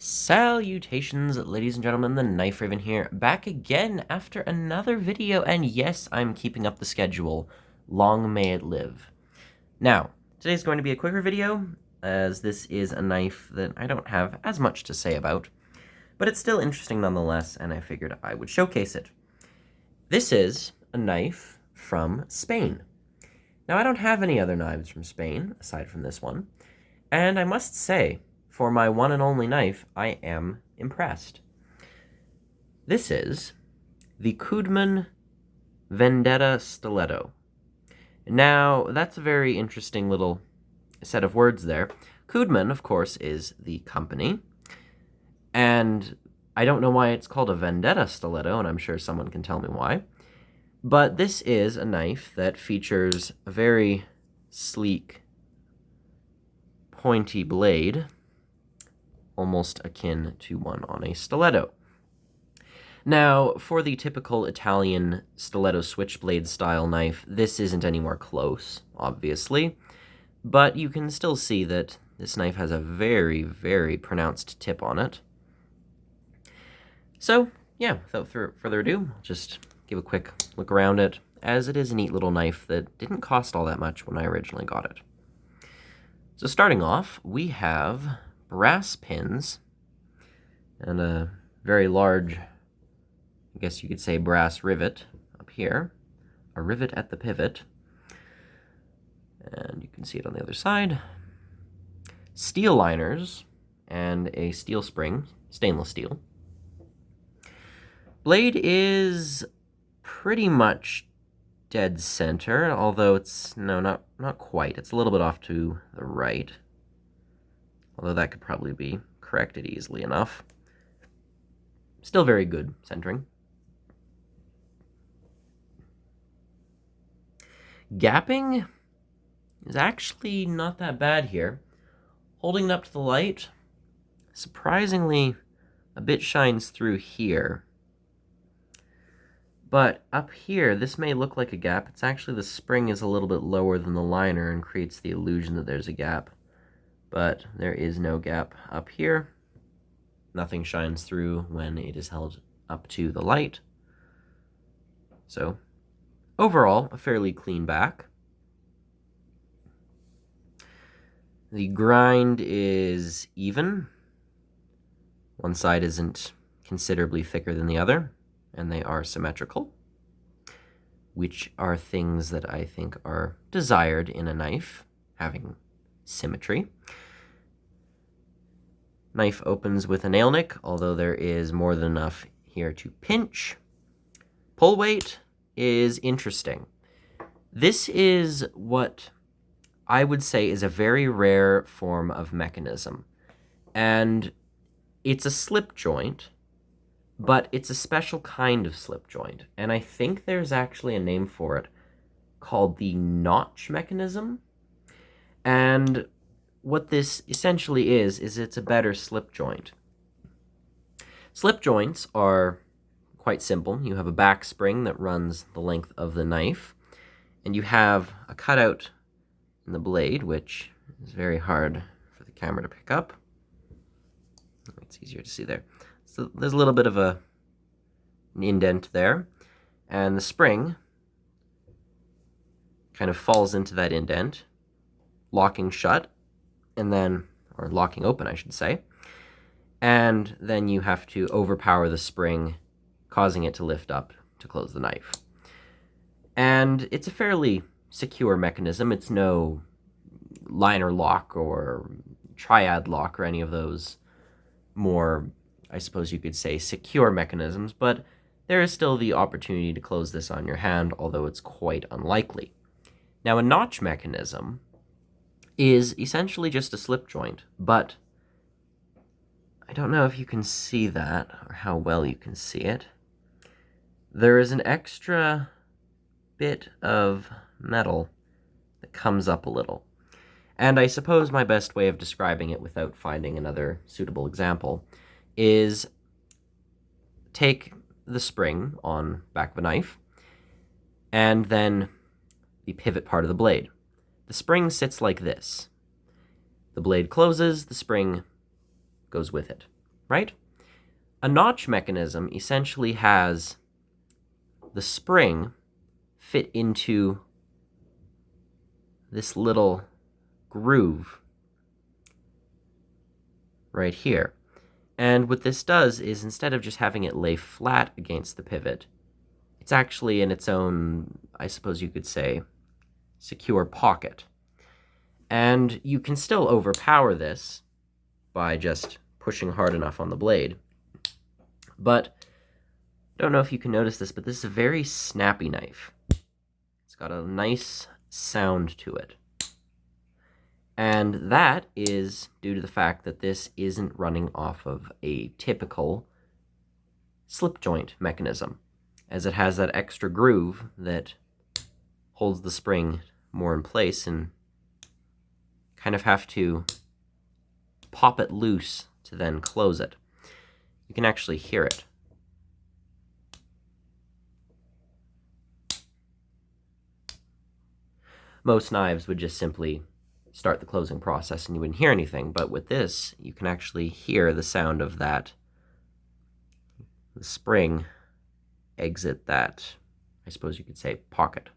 Salutations, ladies and gentlemen, the Knife Raven here, back again after another video, and yes, I'm keeping up the schedule. Long may it live. Now, today's going to be a quicker video, as this is a knife that I don't have as much to say about, but it's still interesting nonetheless, and I figured I would showcase it. This is a knife from Spain. Now, I don't have any other knives from Spain, aside from this one, and I must say, for my one and only knife, I am impressed. This is the Cudeman Vendetta Stiletto. Now, that's a very interesting little set of words there. Cudeman, of course, is the company, and I don't know why it's called a Vendetta Stiletto, and I'm sure someone can tell me why. But this is a knife that features a very sleek, pointy blade, almost akin to one on a stiletto. Now, for the typical Italian stiletto switchblade style knife, this isn't anywhere close, obviously, but you can still see that this knife has a very, very pronounced tip on it. So, yeah, without further ado, I'll just give a quick look around it, as it is a neat little knife that didn't cost all that much when I originally got it. So starting off, we have brass pins and a very large, I guess you could say, brass rivet up here, a rivet at the pivot, and you can see it on the other side, steel liners, and a steel spring, stainless steel. Blade is pretty much dead center, although it's, no, not quite. It's a little bit off to the right, although that could probably be corrected easily enough. Still very good centering. Gapping is actually not that bad here. Holding it up to the light, surprisingly, a bit shines through here. But up here, this may look like a gap. It's actually the spring is a little bit lower than the liner and creates the illusion that there's a gap. But there is no gap up here. Nothing shines through when it is held up to the light. So, overall, a fairly clean back. The grind is even. One side isn't considerably thicker than the other, and they are symmetrical, which are things that I think are desired in a knife, having symmetry. Knife opens with a nail nick, although there is more than enough here to pinch. Pull weight is interesting. This is what I would say is a very rare form of mechanism, and it's a slip joint, but it's a special kind of slip joint, and I think there's actually a name for it called the notch mechanism. And what this essentially is it's a better slip joint. Slip joints are quite simple. You have a back spring that runs the length of the knife, and you have a cutout in the blade, which is very hard for the camera to pick up. It's easier to see there. So there's a little bit of an indent there, and the spring kind of falls into that indent, locking shut, and then, or locking open, I should say, and then you have to overpower the spring, causing it to lift up to close the knife. And it's a fairly secure mechanism. It's no liner lock or triad lock or any of those more, I suppose you could say, secure mechanisms, but there is still the opportunity to close this on your hand, although it's quite unlikely. Now, a notch mechanism is essentially just a slip joint, but I don't know if you can see that or how well you can see it. There is an extra bit of metal that comes up a little. And I suppose my best way of describing it without finding another suitable example is take the spring on back of a knife and then the pivot part of the blade. The spring sits like this. The blade closes, the spring goes with it. right? A notch mechanism essentially has the spring fit into this little groove right here. And what this does is, instead of just having it lay flat against the pivot, it's actually in its own, I suppose you could say, secure pocket. And you can still overpower this by just pushing hard enough on the blade. But I don't know if you can notice this, but this is a very snappy knife. It's got a nice sound to it. And that is due to the fact that this isn't running off of a typical slipjoint mechanism, as it has that extra groove that holds the spring more in place, and kind of have to pop it loose to then close it. You can actually hear it. Most knives would just simply start the closing process and you wouldn't hear anything, but with this, you can actually hear the sound of that, the spring exit that, I suppose you could say, pocket.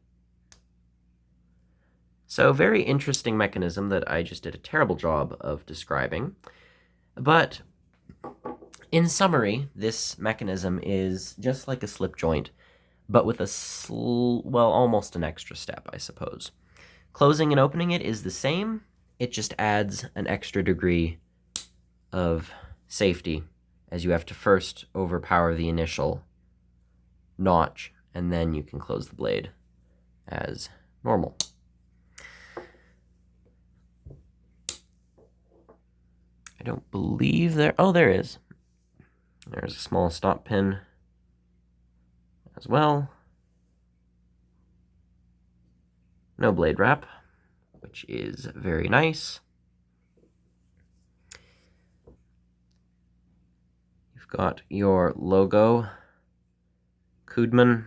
So, very interesting mechanism that I just did a terrible job of describing. But in summary, this mechanism is just like a slip joint, but with almost an extra step, I suppose. Closing and opening it is the same. It just adds an extra degree of safety, as you have to first overpower the initial notch, and then you can close the blade as normal. I don't believe there... Oh, there is. There's a small stop pin as well. No blade wrap, which is very nice. You've got your logo, Cudeman,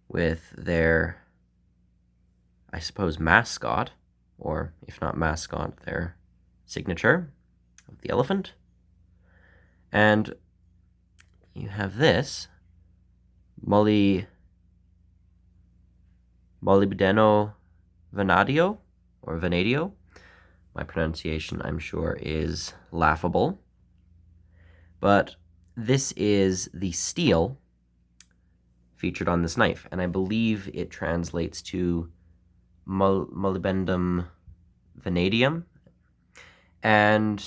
with their, I suppose, mascot, or if not mascot, their signature of the elephant. And you have this, Molibdeno Vanadio, or Vanadio. My pronunciation, I'm sure, is laughable. But this is the steel featured on this knife, and I believe it translates to Molybdenum Vanadium. And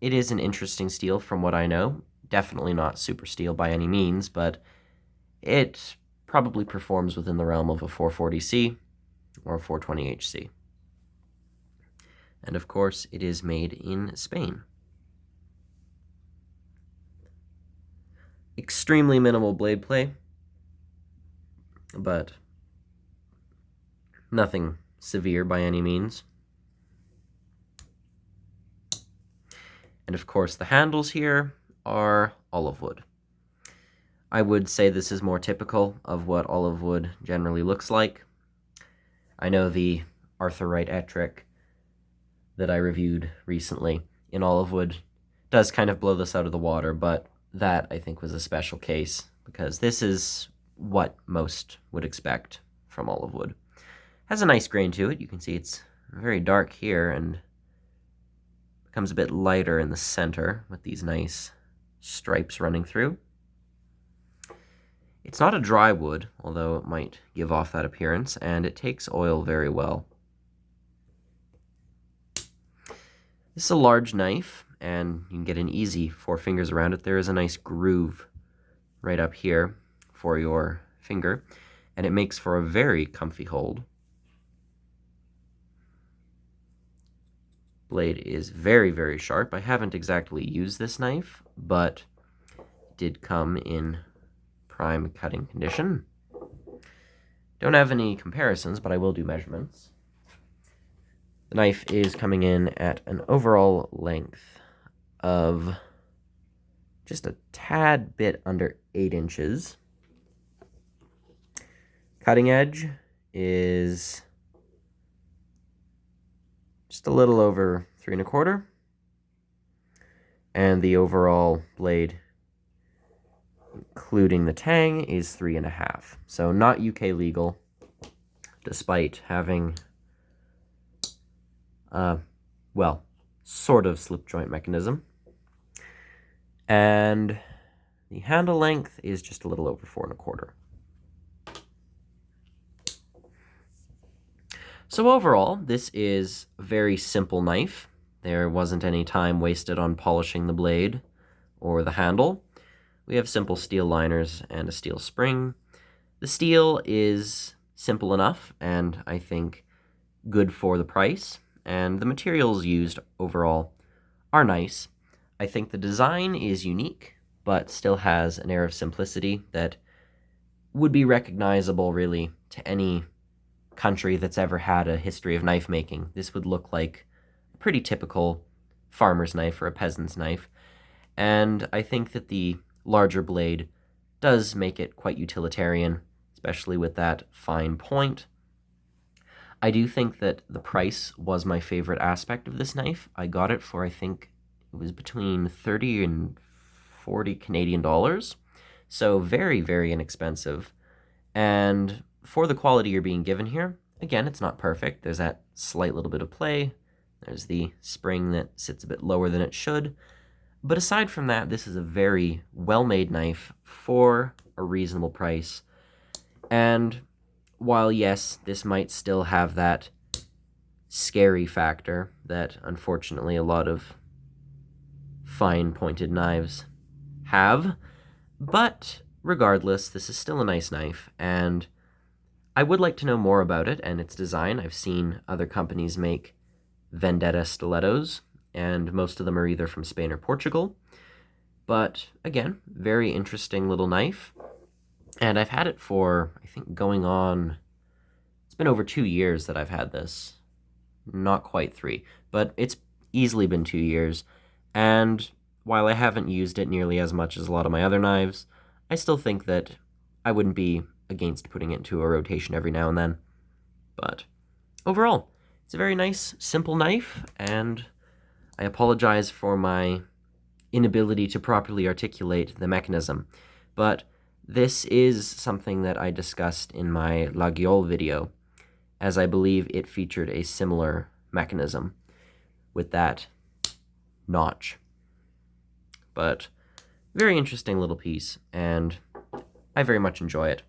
it is an interesting steel from what I know. Definitely not super steel by any means, but it probably performs within the realm of a 440C or a 420HC. And of course, it is made in Spain. Extremely minimal blade play, but nothing severe by any means. And of course, the handles here are olive wood. I would say this is more typical of what olive wood generally looks like. I know the Arthur Wright Ettrick that I reviewed recently in olive wood does kind of blow this out of the water, but that I think was a special case because this is what most would expect from olive wood. Has a nice grain to it. You can see it's very dark here and becomes a bit lighter in the center with these nice stripes running through. It's not a dry wood, although it might give off that appearance, and it takes oil very well. This is a large knife, and you can get an easy 4 fingers around it. There is a nice groove right up here for your finger, and it makes for a very comfy hold. Blade is very, very sharp. I haven't exactly used this knife, but it did come in prime cutting condition. Don't have any comparisons, but I will do measurements. The knife is coming in at an overall length of just a tad bit under 8 inches. Cutting edge is just a little over 3 1/4. And the overall blade, including the tang, is 3.5. So not UK legal, despite having, well, sort of slip joint mechanism. And the handle length is just a little over 4.25. So overall, this is a very simple knife. There wasn't any time wasted on polishing the blade or the handle. We have simple steel liners and a steel spring. The steel is simple enough and I think good for the price, and the materials used overall are nice. I think the design is unique, but still has an air of simplicity that would be recognizable really to any country that's ever had a history of knife making. This would look like a pretty typical farmer's knife or a peasant's knife, and I think that the larger blade does make it quite utilitarian, especially with that fine point. I do think that the price was my favorite aspect of this knife. I got it for, I think, it was between 30 and 40 Canadian dollars, so very, very inexpensive. And for the quality you're being given here, again, it's not perfect. There's that slight little bit of play. There's the spring that sits a bit lower than it should. But aside from that, this is a very well-made knife for a reasonable price. And while, yes, this might still have that scary factor that unfortunately a lot of fine-pointed knives have, but regardless, this is still a nice knife, and I would like to know more about it and its design. I've seen other companies make Vendetta Stilettos, and most of them are either from Spain or Portugal. But again, very interesting little knife. And I've had it for, I think, going on, it's been over 2 years that I've had this. Not quite 3, but it's easily been 2 years. And while I haven't used it nearly as much as a lot of my other knives, I still think that I wouldn't be against putting it into a rotation every now and then. But overall, it's a very nice, simple knife, and I apologize for my inability to properly articulate the mechanism. But this is something that I discussed in my La Guiole video, as I believe it featured a similar mechanism with that notch. But very interesting little piece, and I very much enjoy it.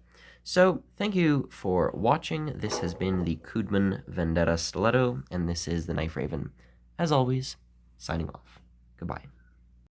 So, thank you for watching. This has been the Cudeman Vendetta Stiletto, and this is the Knife Raven. As always, signing off. Goodbye.